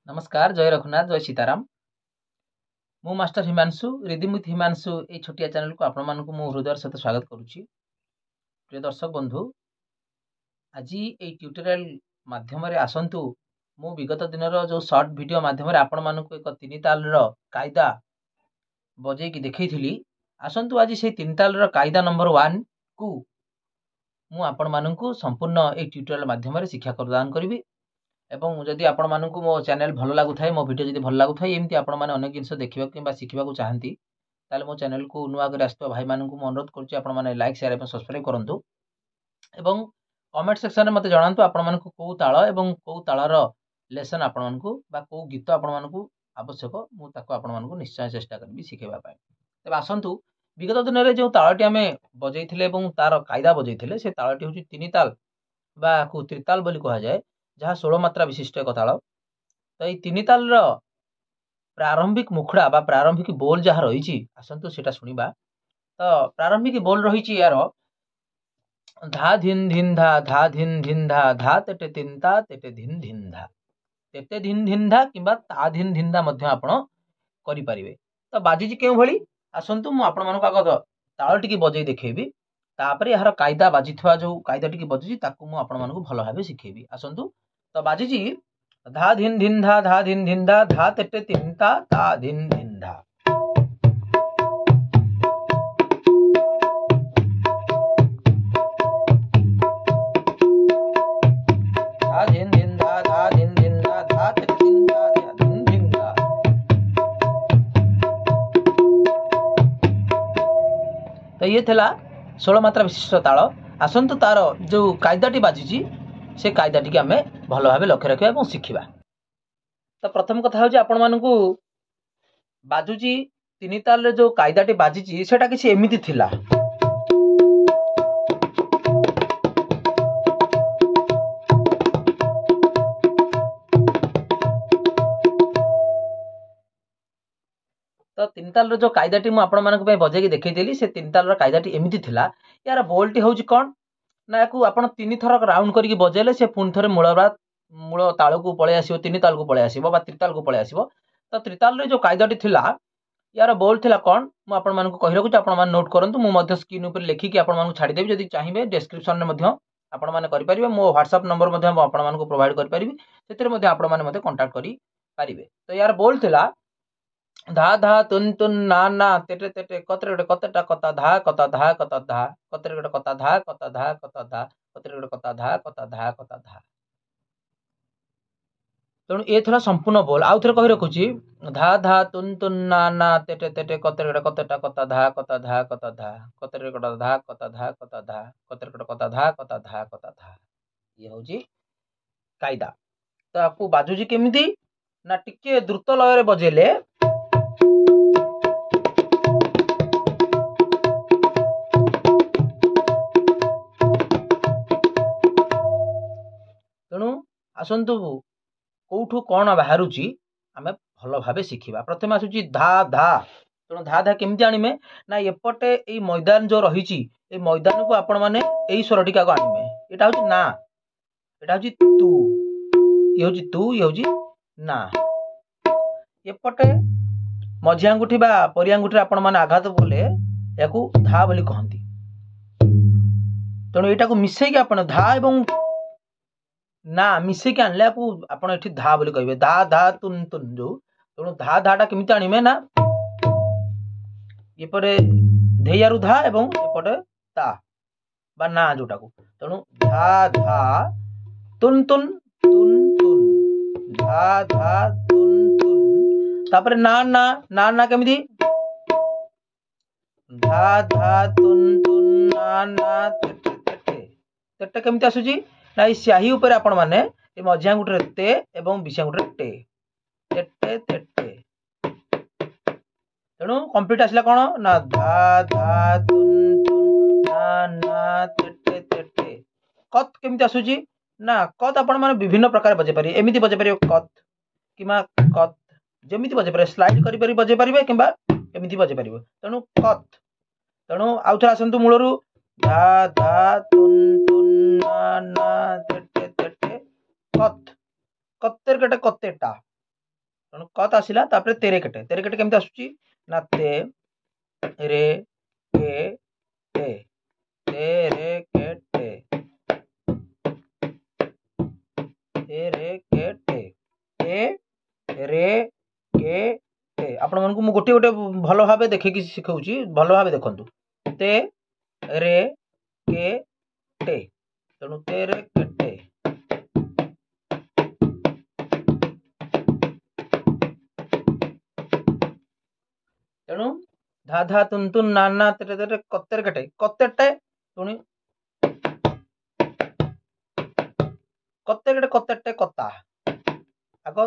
नमस्कार, जय रघुनाथ, जय सीताराम। मु master Himanshu rhythm with Himanshu ये छोटिया चैनल को आपण मानक मु हृदय सहित स्वागत करुच्ची। प्रिय दर्शक बंधु, आज ये ट्यूटोरियल माध्यम आसतु मु विगत दिन जो सर्ट वीडियो माध्यम आपण मानक एक तीन ताल कायदा बजे देखी आसतु आज से तीन ताल कायदा नंबर 1 को मु आपण मानक संपूर्ण ये ट्यूटोरियल माध्यम शिक्षा प्रदान करी। एवं जदि आपण मानक मो चैनल भल लगुए मो वीडियो जदि भल लगुए एमती आपण मैंने अनेक जिन देखा कि शिखा चाहती ताले मो चैनल को नुआ कर आस भाई मानक अनुरोध करुँच लाइक शेयर और सब्सक्राइब करूँ एवं कमेंट सेक्शन में मत जनातु आपण मानक कौ ताल एवं कौ तालर लेसन आपण मानक कौ गीत आपण मानक आवश्यक मुझे आपण मानक निश्चय चेष्टा करी शिखेवाई। तेज आसतु विगत दिन में जो तालटी आम बजे तार कायदा बजे से तालटी हूँ तीन ताल को त्रिताल बोली कहुए जहाँ 16 मात्रा विशिष्ट एक ताल। तो ये तीन ताल प्रारंभिक मुखड़ा बा प्रारंभिक बोल जहाँ रही आसतु सेटा शुणा। तो प्रारंभिक बोल रही यार धा धिन धिन धा धिन धिन धा तेटे तीन ता तेटे धिन धिन धा तेटे धिन धिन धा किंबा ता धिन धिन धा मध्य आपण करि परिबे। तो बाजी केउ भली आसतु मु आपण मानक आग ताल टिकी बजै देखैबी तापर यार कायदा बाजी जो कायदा टिकी बजुची ताकू मु आपण मानक भल भाबे शिखेबी। आसतु तो बाजी धा धिन धिन धा धिन धिन धा तेटे तीन ता धिन धिन धा। धा धिन धिन धा धिन धिन धा तेटे तीन ता धिन धिन धा। तो ये थला 16 मात्रा विशिष्ट ताल। आसतु तार जो कायदाटी बाजी से कायदाटी आम भल भाव लक्ष्य रखा और शिखा। तो प्रथम कथा हूँ आपण मानक बाजुची तीन ताल जो कायदाटी बाजी सेटा किसी एमिति थिला। तो तीन ताल जो कायदाटी मुझे बजे देखी से तीन ताल कायदाटी एमती थिला। यार बोल्टी हूँ कौन ना या आपण तीन थर राउंड करके बजेले से पुणी थे मूल ताल को पलि आस तीन ताल को पलि आस त्रिताल को पलि आस। तो त्रिताल जो कायदाटी थिला यार बोल थिला कौन मुझे कही रखुच्छी आप नोट करूँ मुझे स्क्रीन पर लिखिकी आपको छाड़देवी जब चाहिए डिस्क्रिप्शन में आपरे मो व्हाट्सएप नंबर आपको प्रोवाइड करी से आपने कंटाक्ट करें। तो यार बोल थिला धा धा तुन तुन ना तेटे तेटे कतरे कतेटा कता धा कता धा कता धा कतरे कता धा कता धा कता धा कतरे कता धा कता धा कता धा। तेणु ये थोड़ा संपूर्ण बोल आउ थे कही रखुच्छी धा धा तुन तुन ना तेटे तेटे कतरे कतेटा कता धा कता धा कता धा कतरे कता धा कता धा कता धा कतरे कता धा कता धा कता धा। ये हूँ कायदा। तो आपको बाजुची केमिति ना टिके द्रुत लय बजेले तेणु आसतु कौठू कौन बाहर आम भल भाव शिखा। प्रथम आसूची धा धा। तेणु धा धा केमती आने ना एपटे ये मैदान जो रही मैदान को आपण मैंने यही स्वर टी आने यहाँ हूँ ना यहाँ हूँ तू ये हूँ तू ये हूँ ना। एपटे मझी आंगुठी बा परी आंगुठी आपण मैंने आघात बोले या धा बोली कहती। तेणु यहाँ मिसेक आप धा एवं ना मिसेक आनले आप धा बोली कहे धा धा तुन तुन जो। तेणु धा धाटा केमिति आनिमे ना एपटे धेयारु धा एवं एपटे ता बा ना जोटा को। तेणु धा धा तुन तुन तुन तुन धा धा तुन तुन तापर ना ना ना ना केमिति धा धा तुन तुन ना ना तेटे तेटे तेटे केमिति आसुची ना ये स्याही ऊपर आपण माने ये मझिया गुटे ते एवं बिसिया गुटे टे तेटे तेटे। तेणु कंप्लीट आसला कौन ना धा धा तुन तुन ना ना तेटे तेटे। कत केमिति आसुची ना कत आपण माने विभिन्न प्रकार बजे पारे एमिति बजे पारे कत किमा कत जेमिति बजे पारे स्लाइड करि पारि बजे पारिबे किंबा एमिति बजे पारिबे। तेणु कत। तेणु आउ थे आसंतु मूलरू धा धा तुन तुन ना ना तेटे तेटे कत कत्तेर कटे कत्तेटा ତେଣୁ କତ୍ ଆସିଲା ତାପରେ ତେରେ କେଟେ କେମିତି ଆସୁଛି ନା ତେ ରେ କେ ଟେ ତେ ରେ କେ ଟେ ତେ ରେ କେ ଟେ ତେ ରେ କେ ଟେ ଆପଣ ମାନଙ୍କୁ ମୁଁ ଗୋଟିଏ ଭଲ ଭାବେ ଦେଖିକି ଶିଖଉଛି ଭଲ ଭାବେ ଦେଖନ୍ତୁ ତେ ରେ କେ ଟେ ତେଣୁ ତେ ରେ କେ ଟେ ତେଣୁ ଧା ଧା ତୁନ ତୁନ ନା ନା ତେରେ ତେରେ କତେରେ କେଟେ କତେଟେ ପୁଣି କତେଟେ କତେଟେ କତା ଆଗ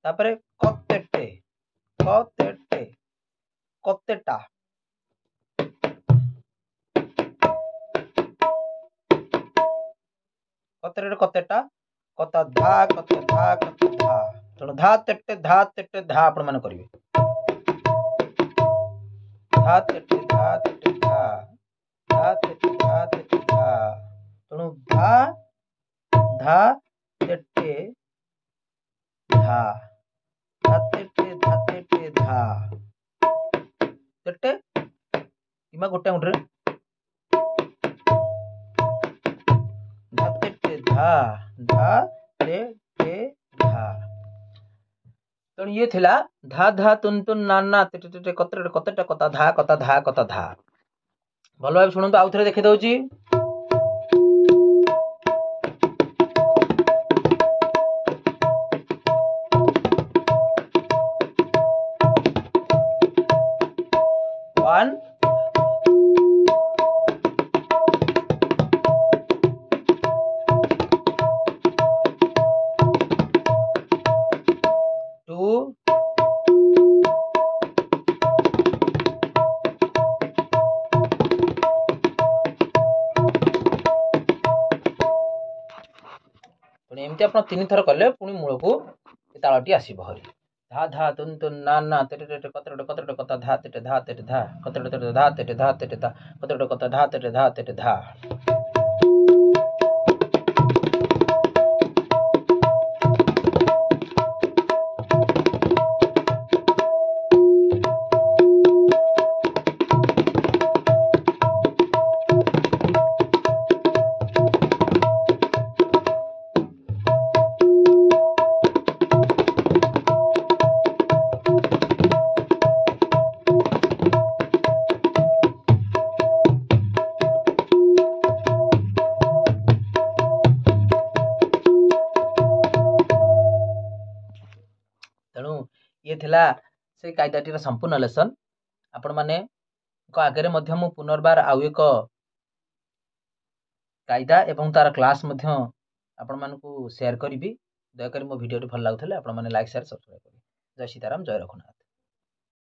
ତାପରେ କତେଟେ କତେଟେ କତେଟା କତେଟେ କତେଟା କତା ଧା କତେ ଧା କତେ ଧା ତେଣୁ ଧା ତେଟେ ଧା ଆପଣ ମାନେ କରିବେ ଧା ତେଟେ ଧା ତେଟେ ଧା ଧା ତେଟେ ଧା ତେଟେ ଧା ତେଣୁ ଧା ଧା ତେଟେ ଧା ଧା ତେଟେ ଧା ତେଟେ କିମ୍ବା ଗୋଟେ ଆଙ୍ଗୁଠିରେ ଧା ତେଟେ ଧା ଧା ତେଟେ ଧା ତେଣୁ ଇଏ ଥିଲା ଧା ଧା ତୁନ ତୁନ ନା ନା ତେଟେ ତେଟେ କତେଟେ କତେଟା କତା ଧା କତା ଧା ଭଲ ଭାବେ ଶୁଣନ୍ତୁ ଆଉ ଥରେ ଦେଖି ଦଉଛି One, two, ପୁଣି ଏମିତି ଆପଣ 3 ଥର କଲେ ପୁଣି ମୂଳକୁ ତାଳଟି ଆସିବ ହରି ଧା ଧା ତୁନ ତୁନ ନା ନା ତେଟେ ତେଟେ କତେଟେ କତା ଧା ତେଟେ ଧା କତେଟେ ତେଟେ ଧା ତେଟେ ଧା କତେଟେ କତା ଧା ତେଟେ ଧା ତେଣୁ ଇଏ ଥିଲା ସେ କାଇଦାଟିର ସମ୍ପୂର୍ଣ୍ଣ ଲେସନ୍ ଆପଣମାନଙ୍କ ଆଗରେ ମଧ୍ୟ ମୁଁ ପୁନର୍ବାର ଆଉ ଏକ କାଇଦା ଏବଂ ତାର କ୍ଲାସ୍ ମଧ୍ୟ ଆପଣମାନଙ୍କୁ ସେୟାର କରିବି ଦୟାକରି ମୋ ଭିଡ଼ିଓଟି ଭଲ ଲାଗୁଥିଲେ ଆପଣମାନେ ଲାଇକ୍ ସେୟାର ସବସ୍କ୍ରାଇବ୍ କରିବେ ଜୟ ସୀତାରାମ ଜୟ ରଘୁନାଥ।